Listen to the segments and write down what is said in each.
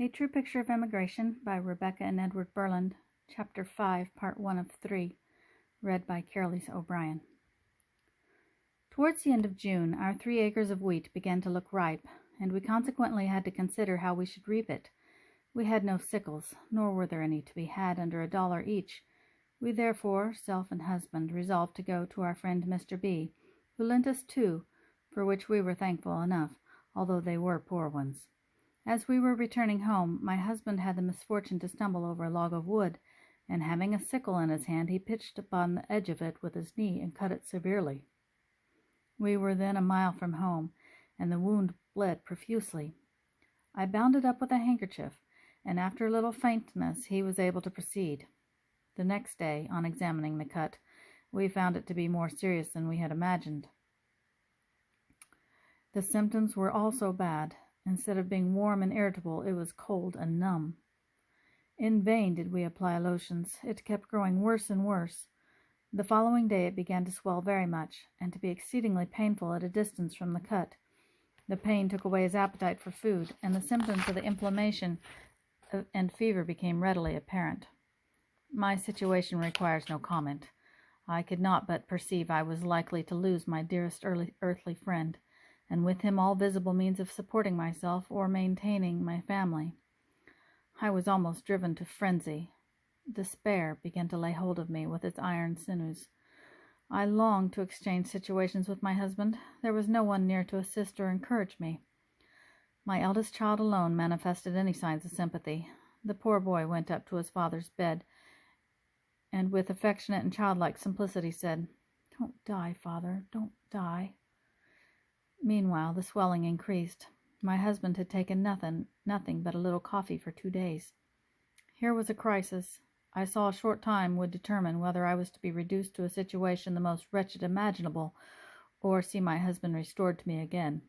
A True Picture of Emigration by Rebecca and Edward Burlend, Chapter 5, Part 1 of 3, read by Carolise O'Brien. Towards the end of June, our 3 acres of wheat began to look ripe, and we consequently had to consider how we should reap it. We had no sickles, nor were there any to be had under $1 each. We therefore, self and husband, resolved to go to our friend Mr. B., who lent us 2, for which we were thankful enough, although they were poor ones. As we were returning home, my husband had the misfortune to stumble over a log of wood, and having a sickle in his hand, he pitched upon the edge of it with his knee and cut it severely. We were then a mile from home, and the wound bled profusely. I bound it up with a handkerchief, and after a little faintness he was able to proceed. The next day, on examining the cut, we found it to be more serious than we had imagined. The symptoms were also bad. Instead of being warm and irritable, it was cold and numb. In vain did we apply lotions. It kept growing worse and worse. The following day it began to swell very much, and to be exceedingly painful at a distance from the cut. The pain took away his appetite for food, and the symptoms of the inflammation and fever became readily apparent. My situation requires no comment. I could not but perceive I was likely to lose my dearest earthly friend, and with him all visible means of supporting myself or maintaining my family. I was almost driven to frenzy. Despair began to lay hold of me with its iron sinews. I longed to exchange situations with my husband. There was no one near to assist or encourage me. My eldest child alone manifested any signs of sympathy. The poor boy went up to his father's bed, and with affectionate and childlike simplicity said, "Don't die, father, don't die." Meanwhile, the swelling increased. My husband had taken nothing but a little coffee for 2 days. Here was a crisis. I saw a short time would determine whether I was to be reduced to a situation the most wretched imaginable, or see my husband restored to me again.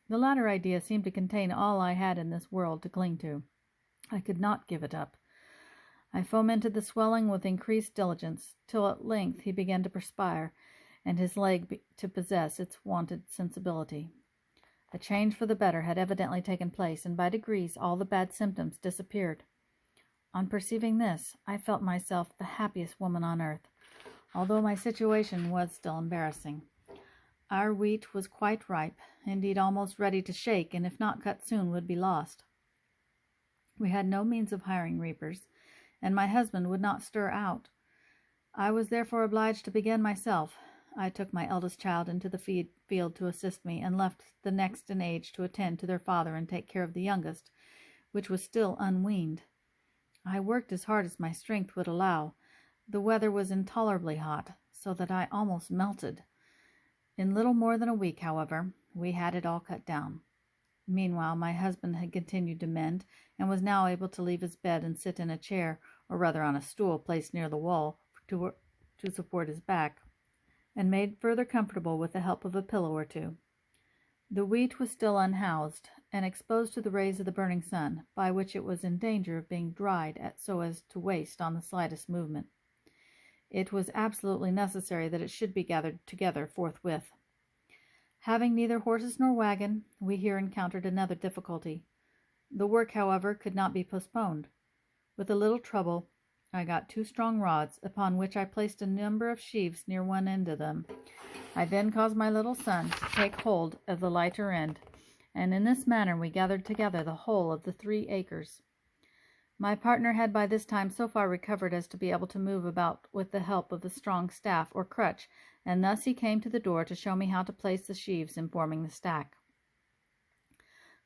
The latter idea seemed to contain all I had in this world to cling to. I could not give it up. I fomented the swelling with increased diligence, till at length he began to perspire, and his leg to possess its wonted sensibility. A change for the better had evidently taken place, and by degrees all the bad symptoms disappeared. On perceiving this, I felt myself the happiest woman on earth, although my situation was still embarrassing. Our wheat was quite ripe, indeed almost ready to shake, and if not cut soon would be lost. We had no means of hiring reapers, and my husband would not stir out. I was therefore obliged to begin myself. I took my eldest child into the field to assist me, and left the next in age to attend to their father and take care of the youngest, which was still unweaned. I worked as hard as my strength would allow. The weather was intolerably hot, so that I almost melted. In little more than a week, however, we had it all cut down. Meanwhile, my husband had continued to mend, and was now able to leave his bed and sit in a chair, or rather on a stool placed near the wall, to support his back, and made further comfortable with the help of a pillow or 2. The wheat was still unhoused, and exposed to the rays of the burning sun, by which it was in danger of being dried so as to waste on the slightest movement. It was absolutely necessary that it should be gathered together forthwith. Having neither horses nor wagon, we here encountered another difficulty. The work, however, could not be postponed. With a little trouble, I got 2 strong rods, upon which I placed a number of sheaves near one end of them. I then caused my little son to take hold of the lighter end, and in this manner we gathered together the whole of the 3 acres. My partner had by this time so far recovered as to be able to move about with the help of the strong staff or crutch, and thus he came to the door to show me how to place the sheaves in forming the stack.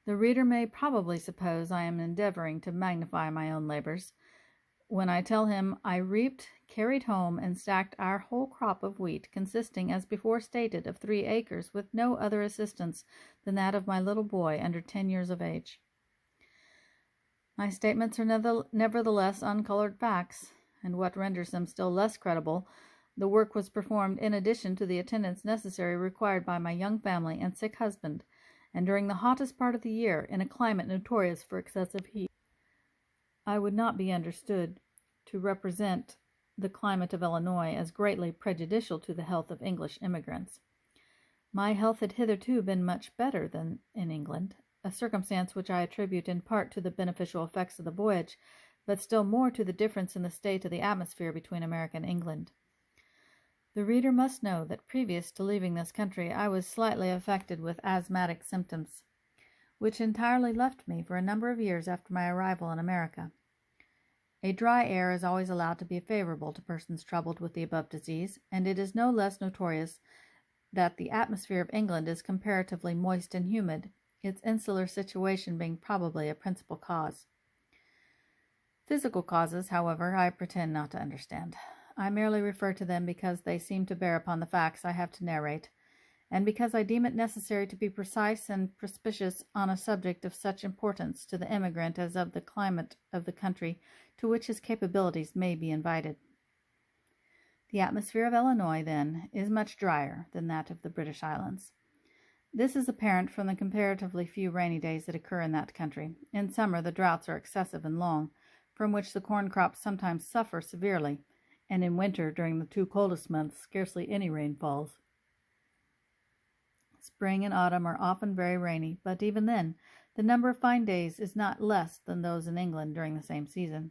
The reader may probably suppose I am endeavoring to magnify my own labors, when I tell him I reaped, carried home, and stacked our whole crop of wheat, consisting, as before stated, of 3 acres, with no other assistance than that of my little boy under 10 years of age. My statements are nevertheless uncolored facts, and what renders them still less credible, the work was performed in addition to the attendance necessary required by my young family and sick husband, and during the hottest part of the year, in a climate notorious for excessive heat. I would not be understood to represent the climate of Illinois as greatly prejudicial to the health of English immigrants. My health had hitherto been much better than in England, a circumstance which I attribute in part to the beneficial effects of the voyage, but still more to the difference in the state of the atmosphere between America and England. The reader must know that previous to leaving this country I was slightly affected with asthmatic symptoms, which entirely left me for a number of years after my arrival in America. A dry air is always allowed to be favorable to persons troubled with the above disease, and it is no less notorious that the atmosphere of England is comparatively moist and humid, its insular situation being probably a principal cause. Physical causes, however, I pretend not to understand. I merely refer to them because they seem to bear upon the facts I have to narrate, and because I deem it necessary to be precise and perspicuous on a subject of such importance to the immigrant as of the climate of the country to which his capabilities may be invited. The atmosphere of Illinois, then, is much drier than that of the British Islands. This is apparent from the comparatively few rainy days that occur in that country. In summer the droughts are excessive and long, from which the corn crops sometimes suffer severely, and in winter, during the 2 coldest months, scarcely any rain falls. Spring and autumn are often very rainy, but even then, the number of fine days is not less than those in England during the same season.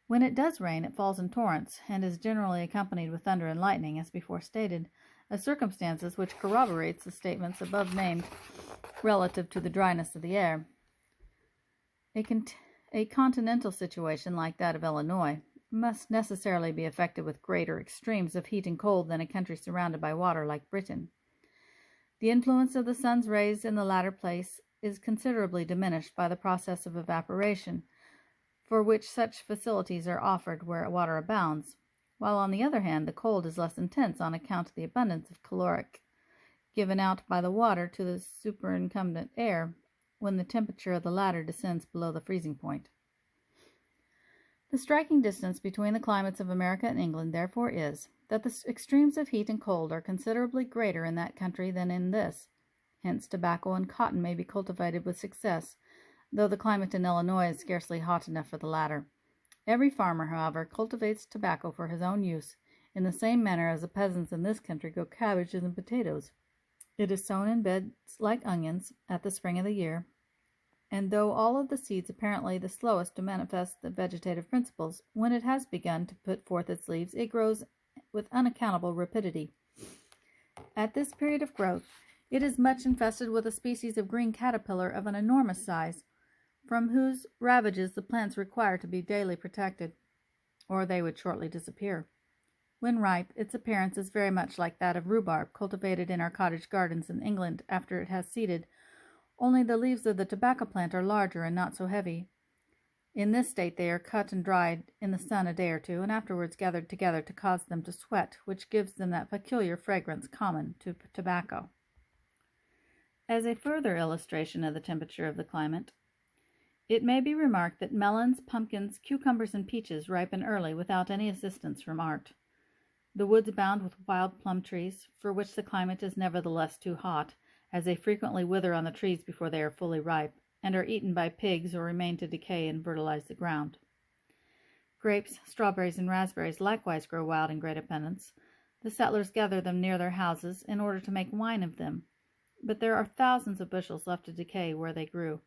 When it does rain, it falls in torrents, and is generally accompanied with thunder and lightning, as before stated, a circumstance which corroborates the statements above named relative to the dryness of the air. A continental situation like that of Illinois must necessarily be affected with greater extremes of heat and cold than a country surrounded by water like Britain. The influence of the sun's rays in the latter place is considerably diminished by the process of evaporation, for which such facilities are offered where water abounds, while on the other hand the cold is less intense on account of the abundance of caloric given out by the water to the superincumbent air when the temperature of the latter descends below the freezing point. The striking distance between the climates of America and England, therefore, is, that the extremes of heat and cold are considerably greater in that country than in this. Hence tobacco and cotton may be cultivated with success, though the climate in Illinois is scarcely hot enough for the latter. Every farmer, however, cultivates tobacco for his own use, in the same manner as the peasants in this country grow cabbages and potatoes. It is sown in beds like onions at the spring of the year, and though all of the seeds apparently the slowest to manifest the vegetative principles, when it has begun to put forth its leaves, it grows with unaccountable rapidity. At this period of growth, it is much infested with a species of green caterpillar of an enormous size, from whose ravages the plants require to be daily protected, or they would shortly disappear. When ripe, its appearance is very much like that of rhubarb, cultivated in our cottage gardens in England after it has seeded, only the leaves of the tobacco plant are larger and not so heavy. In this state they are cut and dried in the sun a day or two, and afterwards gathered together to cause them to sweat, which gives them that peculiar fragrance common to tobacco. As a further illustration of the temperature of the climate, it may be remarked that melons, pumpkins, cucumbers, and peaches ripen early without any assistance from art. The woods abound with wild plum trees, for which the climate is nevertheless too hot, as they frequently wither on the trees before they are fully ripe, and are eaten by pigs or remain to decay and fertilize the ground. Grapes, strawberries, and raspberries likewise grow wild in great abundance. The settlers gather them near their houses in order to make wine of them, but there are thousands of bushels left to decay where they grew,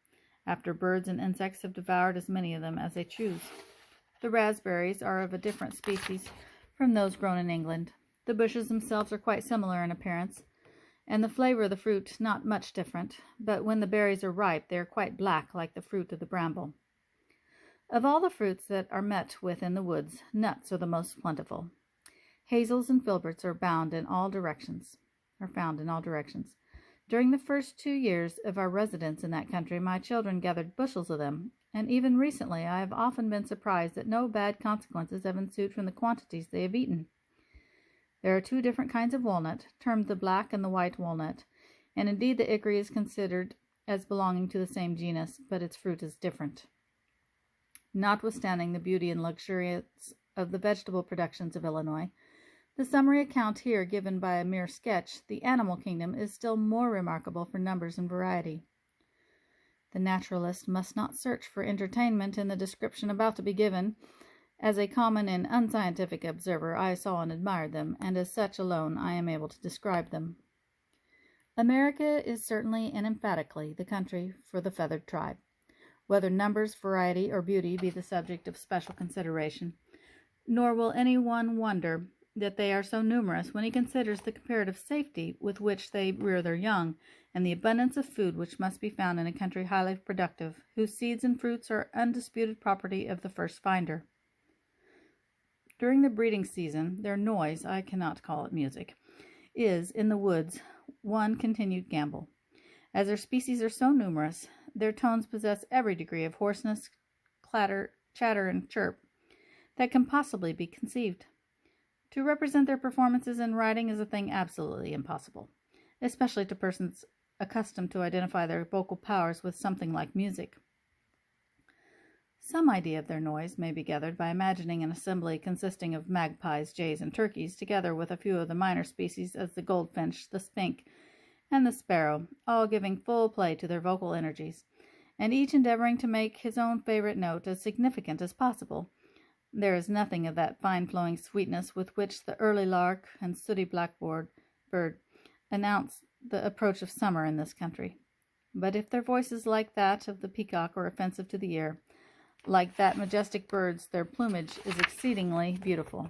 after birds and insects have devoured as many of them as they choose. The raspberries are of a different species from those grown in England. The bushes themselves are quite similar in appearance, and the flavor of the fruit not much different, but when the berries are ripe they are quite black like the fruit of the bramble. Of all the fruits that are met with in the woods, nuts are the most plentiful. Hazels and filberts are found in all directions. During the first 2 years of our residence in that country, my children gathered bushels of them, and even recently I have often been surprised that no bad consequences have ensued from the quantities they have eaten. There are 2 different kinds of walnut, termed the black and the white walnut, and indeed the hickory is considered as belonging to the same genus, but its fruit is different. Notwithstanding the beauty and luxuriance of the vegetable productions of Illinois, the summary account here given by a mere sketch, the animal kingdom is still more remarkable for numbers and variety. The naturalist must not search for entertainment in the description about to be given. As a common and unscientific observer, I saw and admired them, and as such alone I am able to describe them. America is certainly and emphatically the country for the feathered tribe. Whether numbers, variety, or beauty be the subject of special consideration, nor will any one wonder that they are so numerous when he considers the comparative safety with which they rear their young, and the abundance of food which must be found in a country highly productive, whose seeds and fruits are undisputed property of the first finder. During the breeding season, their noise, I cannot call it music, is, in the woods, one continued gambol. As their species are so numerous, their tones possess every degree of hoarseness, clatter, chatter, and chirp that can possibly be conceived. To represent their performances in writing is a thing absolutely impossible, especially to persons accustomed to identify their vocal powers with something like music. Some idea of their noise may be gathered by imagining an assembly consisting of magpies, jays, and turkeys, together with a few of the minor species as the goldfinch, the spink, and the sparrow, all giving full play to their vocal energies, and each endeavoring to make his own favorite note as significant as possible. There is nothing of that fine-flowing sweetness with which the early lark and sooty blackbird announce the approach of summer in this country. But if their voices like that of the peacock are offensive to the ear, like that majestic bird's, their plumage is exceedingly beautiful.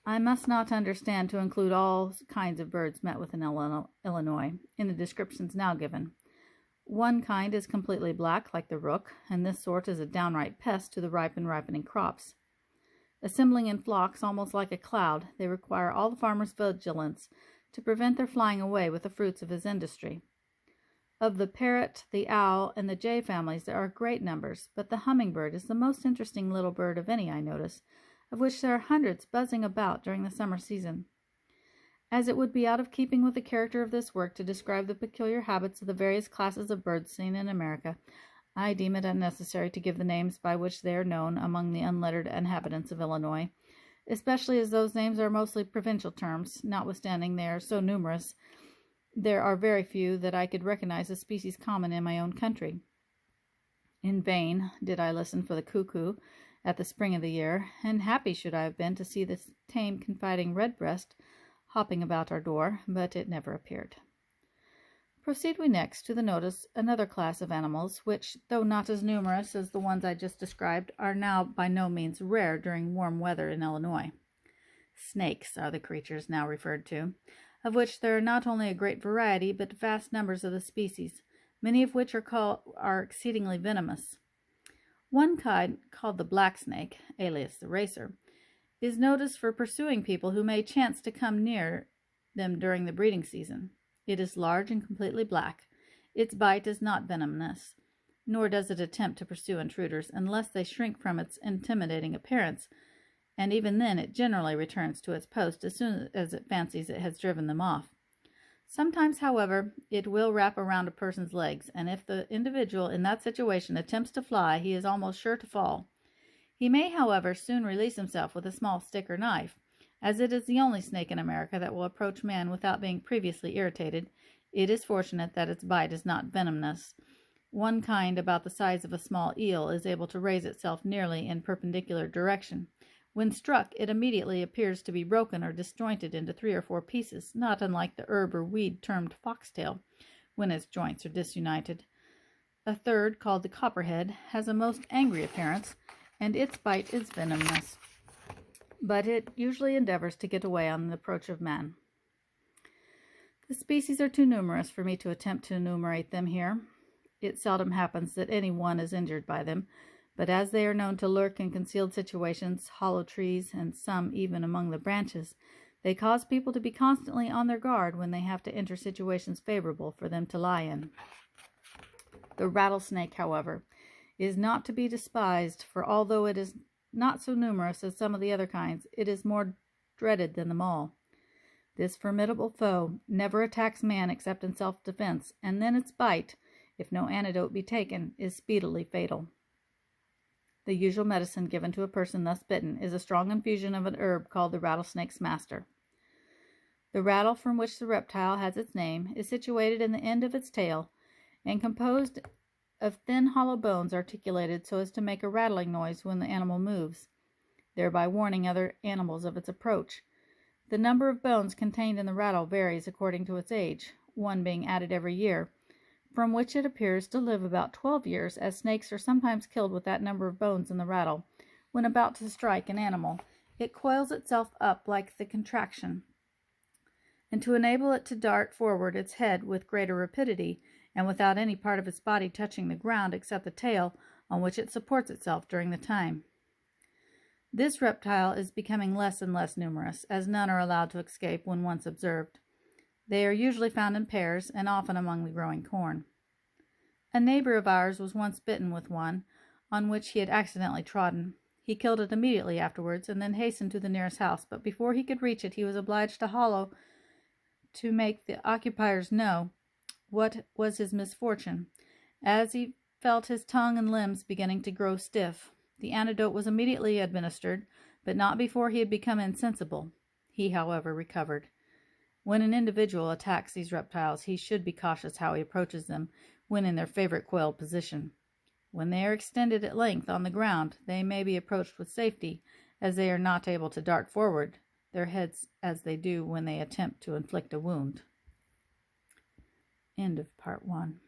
I must not understand to include all kinds of birds met with in Illinois in the descriptions now given. One kind is completely black, like the rook, and this sort is a downright pest to the ripening crops. Assembling in flocks almost like a cloud, they require all the farmer's vigilance to prevent their flying away with the fruits of his industry. Of the parrot, the owl, and the jay families there are great numbers, but the hummingbird is the most interesting little bird of any I notice, of which there are hundreds buzzing about during the summer season. As it would be out of keeping with the character of this work to describe the peculiar habits of the various classes of birds seen in America, I deem it unnecessary to give the names by which they are known among the unlettered inhabitants of Illinois, especially as those names are mostly provincial terms, notwithstanding they are so numerous. There are very few that I could recognize as species common in my own country. In vain did I listen for the cuckoo at the spring of the year, and happy should I have been to see the tame, confiding redbreast hopping about our door, but it never appeared. Proceed we next to the notice another class of animals, which, though not as numerous as the ones I just described, are now by no means rare during warm weather in Illinois. Snakes are the creatures now referred to, of which there are not only a great variety, but vast numbers of the species, many of which are exceedingly venomous. One kind, called the black snake, alias the racer, is noticed for pursuing people who may chance to come near them during the breeding season. It is large and completely black. Its bite is not venomous, nor does it attempt to pursue intruders unless they shrink from its intimidating appearance, and even then it generally returns to its post as soon as it fancies it has driven them off. Sometimes, however, it will wrap around a person's legs, and if the individual in that situation attempts to fly, he is almost sure to fall. He may, however, soon release himself with a small stick or knife. As it is the only snake in America that will approach man without being previously irritated, it is fortunate that its bite is not venomous. One kind, about the size of a small eel, is able to raise itself nearly in perpendicular direction. When struck, it immediately appears to be broken or disjointed into 3 or 4 pieces, not unlike the herb or weed termed foxtail, when its joints are disunited. A third, called the copperhead, has a most angry appearance, and its bite is venomous, but it usually endeavors to get away on the approach of man. The species are too numerous for me to attempt to enumerate them here. It seldom happens that any one is injured by them, but as they are known to lurk in concealed situations, hollow trees, and some even among the branches, they cause people to be constantly on their guard when they have to enter situations favorable for them to lie in. The rattlesnake, however, is not to be despised, for although it is not so numerous as some of the other kinds, it is more dreaded than them all. This formidable foe never attacks man except in self-defense, and then its bite, if no antidote be taken, is speedily fatal. The usual medicine given to a person thus bitten is a strong infusion of an herb called the rattlesnake's master. The rattle from which the reptile has its name is situated in the end of its tail, and composed of thin hollow bones articulated so as to make a rattling noise when the animal moves, thereby warning other animals of its approach. The number of bones contained in the rattle varies according to its age. one being added every year, from which it appears to live about 12 years, as snakes are sometimes killed with that number of bones in the rattle. When about to strike an animal, it coils itself up like the contraction, and to enable it to dart forward its head with greater rapidity, and without any part of its body touching the ground except the tail, on which it supports itself during the time. This reptile is becoming less and less numerous, as none are allowed to escape when once observed. They are usually found in pairs, and often among the growing corn. A neighbor of ours was once bitten with one, on which he had accidentally trodden. He killed it immediately afterwards, and then hastened to the nearest house, but before he could reach it he was obliged to hollow to make the occupiers know what was his misfortune. As he felt his tongue and limbs beginning to grow stiff, the antidote was immediately administered, but not before he had become insensible. He, however, recovered. When an individual attacks these reptiles, he should be cautious how he approaches them when in their favorite coiled position. When they are extended at length on the ground, they may be approached with safety, as they are not able to dart forward their heads as they do when they attempt to inflict a wound. End of part 1.